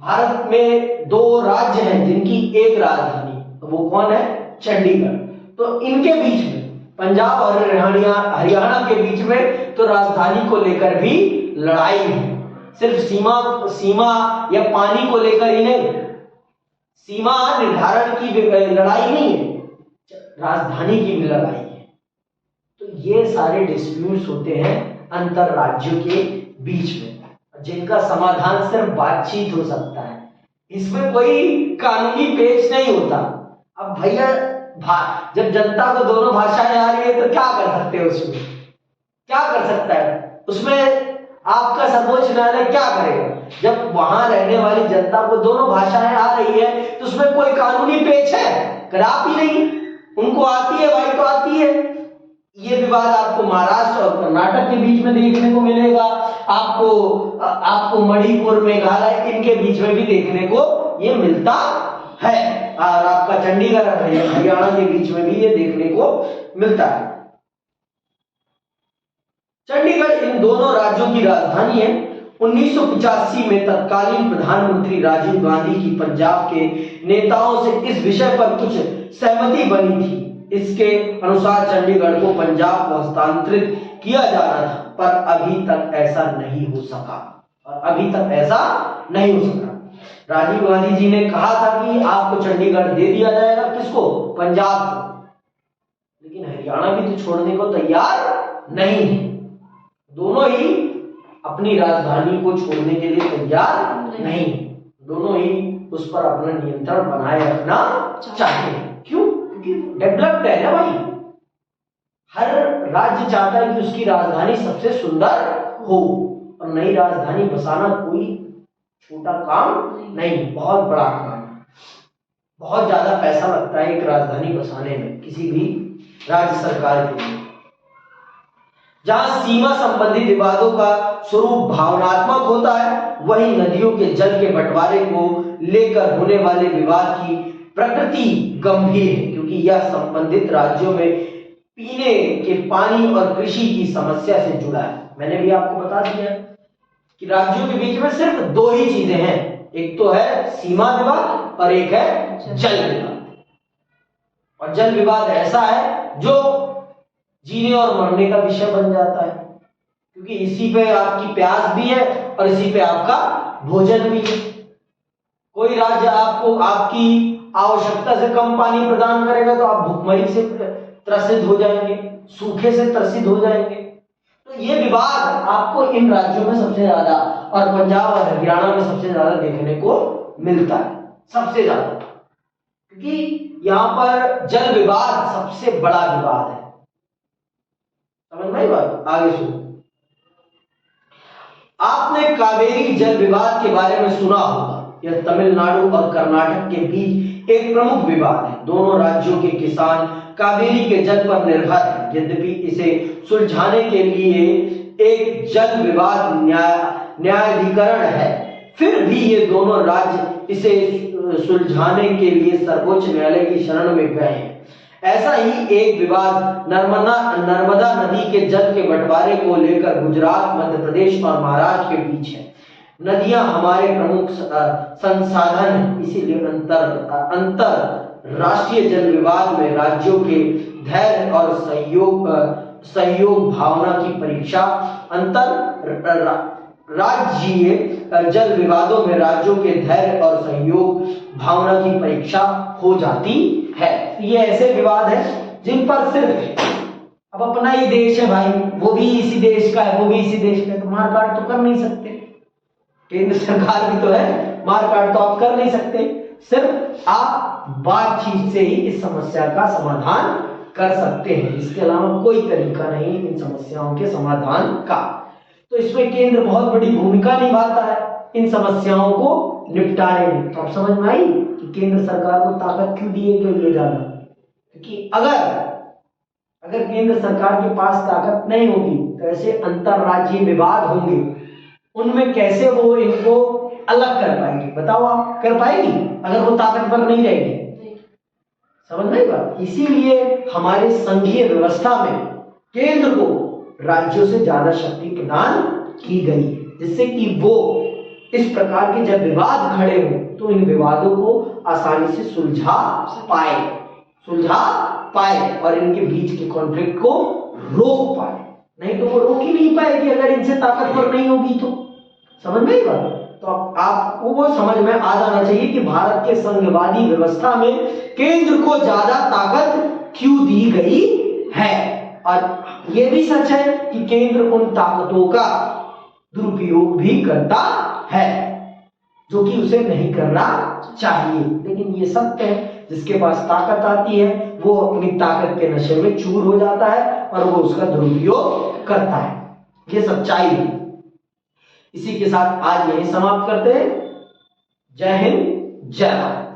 भारत में दो राज्य हैं जिनकी एक राजधानी, वो कौन है? चंडीगढ़। तो इनके बीच में पंजाब और हरियाणा के बीच में तो राजधानी को लेकर भी लड़ाई है। सिर्फ सीमा या पानी को लेकर ही नहीं, सीमा निर्धारण की लड़ाई नहीं है, राजधानी की भी लड़ाई है। तो ये सारे डिस्प्यूट्स होते हैं अंतर राज्यों के बीच में, जिनका समाधान सिर्फ बातचीत हो सकता है। इसमें कोई कानूनी पेच नहीं होता। अब भैया जब जनता को दोनों भाषाएं आ रही है तो क्या कर सकते हैं? उसमें क्या कर सकता है? उसमें आपका सर्वोच्च न्यायालय क्या करेगा? जब वहां रहने वाली जनता को दोनों भाषाएं आ रही है तो उसमें कोई कानूनी पेच है? खराब ही नहीं, उनको आती है भाई, तो आती है। ये विवाद आपको महाराष्ट्र और कर्नाटक के बीच में देखने को मिलेगा, आपको मणिपुर, मेघालय, इनके बीच में भी देखने को ये मिलता है, और आपका चंडीगढ़ और हरियाणा के बीच में भी ये देखने को मिलता है। चंडीगढ़ इन दोनों राज्यों की राजधानी है। 1985 में तत्कालीन प्रधानमंत्री राजीव गांधी की पंजाब के नेताओं से इस विषय पर कुछ सहमति बनी थी। इसके अनुसार चंडीगढ़ को पंजाब को हस्तांतरित किया जाना था, पर अभी तक ऐसा नहीं हो सका। राजीव गांधी जी ने कहा था कि आपको चंडीगढ़ दे दिया जाएगा, किसको? पंजाब को, लेकिन हरियाणा भी तो छोड़ने को तैयार नहीं है। दोनों ही अपनी राजधानी को छोड़ने के लिए तैयार नहीं, दोनों ही उस पर अपना नियंत्रण बनाए रखना चाहते हैं। क्यों? क्योंकि डेवलप्ड है ना भाई, हर राज्य चाहता है कि उसकी राजधानी सबसे सुंदर हो, और नई राजधानी बसाना कोई छोटा काम नहीं, बहुत बड़ा काम है। बहुत ज्यादा पैसा लगता है एक राजधानी बसाने में किसी भी राज्य सरकार के लिए। जहां सीमा संबंधी विवादों का स्वरूप भावनात्मक होता है, वहीं नदियों के जल के बंटवारे को लेकर होने वाले विवाद की प्रकृति गंभीर है, क्योंकि यह संबंधित राज्यों में पीने के पानी और कृषि की समस्या से जुड़ा है। मैंने भी आपको बता दिया कि राज्यों के बीच में सिर्फ दो ही चीजें हैं, एक तो है सीमा विवाद और एक है जल विवाद। और जल विवाद ऐसा है जो जीने और मरने का विषय बन जाता है, क्योंकि इसी पे आपकी प्यास भी है और इसी पे आपका भोजन भी है। कोई राज्य आपको आपकी आवश्यकता से कम पानी प्रदान करेगा तो आप भूखमरी से त्रसित हो जाएंगे, सूखे से त्रसित हो जाएंगे। तो ये विवाद आपको इन राज्यों में सबसे ज्यादा, और पंजाब और हरियाणा में सबसे ज्यादा देखने को मिलता है, सबसे ज्यादा, क्योंकि यहां पर जल विवाद सबसे बड़ा विवाद है। समझ में आई बात? आगे सुनो। आपने कावेरी जल विवाद के बारे में सुना होगा। यह तमिलनाडु और कर्नाटक के बीच एक प्रमुख विवाद है। दोनों राज्यों के किसान कावेरी के जल पर निर्भर हैं। यद्यपि इसे सुलझाने के लिए एक जल विवाद न्यायाधिकरण है, फिर भी ये दोनों राज्य इसे सुलझाने के लिए सर्वोच्च न्यायालय की शरण में गए हैं। ऐसा ही एक विवाद नर्मदा नदी के जल के बंटवारे को लेकर गुजरात, मध्य प्रदेश और महाराष्ट्र के बीच है। नदियां हमारे प्रमुख संसाधन हैं, इसीलिए अंतर राष्ट्रीय जल विवाद में राज्यों के धैर्य और सहयोग भावना की परीक्षा। राज्यीय जल विवादों में राज्यों के धैर्य और सहयोग भावना की परीक्षा हो जाती है। ये ऐसे विवाद है जिन पर सिर्फ अब अपना ही देश है भाई, वो भी इसी देश का है, वो भी इसी देश का है, तो मारकाट तो कर नहीं सकते। केंद्र सरकार भी तो है, मार काट तो आप कर नहीं सकते, सिर्फ आप बातचीत से ही इस समस्या का समाधान कर सकते हैं, इसके अलावा कोई तरीका नहीं इन समस्याओं के समाधान का। तो इसमें केंद्र बहुत बड़ी भूमिका निभाता है इन समस्याओं को निपटाने में। तो आप समझ में आई कि केंद्र सरकार को ताकत क्यों दी गई है ज्यादा, क्योंकि अगर केंद्र सरकार के पास ताकत नहीं होगी तो ऐसे अंतरराज्यीय विवाद होंगे, उनमें कैसे वो इनको अलग कर पाएगी, बताओ आप कर पाएगी अगर वो ताकतवर नहीं रहेगी? समझ में आई बात? इसीलिए हमारे संघीय व्यवस्था में केंद्र को राज्यों से ज्यादा शक्ति प्रदान की गई, जिससे कि वो इस प्रकार के जब विवाद खड़े हो तो इन विवादों को आसानी से सुलझा पाए और इनके बीच के कॉन्फ्लिक्ट को रोक पाए। नहीं तो वो रोक ही नहीं पाएगी अगर इनसे ताकतवर नहीं होगी तो। समझ में आई बात? तो आपको वो समझ में आ जाना चाहिए कि भारत के संघवादी व्यवस्था में केंद्र को ज्यादा ताकत क्यों दी गई है, और ये भी सच है कि केंद्र उन ताकतों का दुरुपयोग भी करता है जो कि उसे नहीं करना चाहिए। लेकिन ये सत्य है, जिसके पास ताकत आती है वो अपनी ताकत के नशे में चूर हो जाता है और वो उसका दुरुपयोग करता है, ये सच्चाई है। इसी के साथ आज यही समाप्त करते हैं। जय हिंद, जय भारत।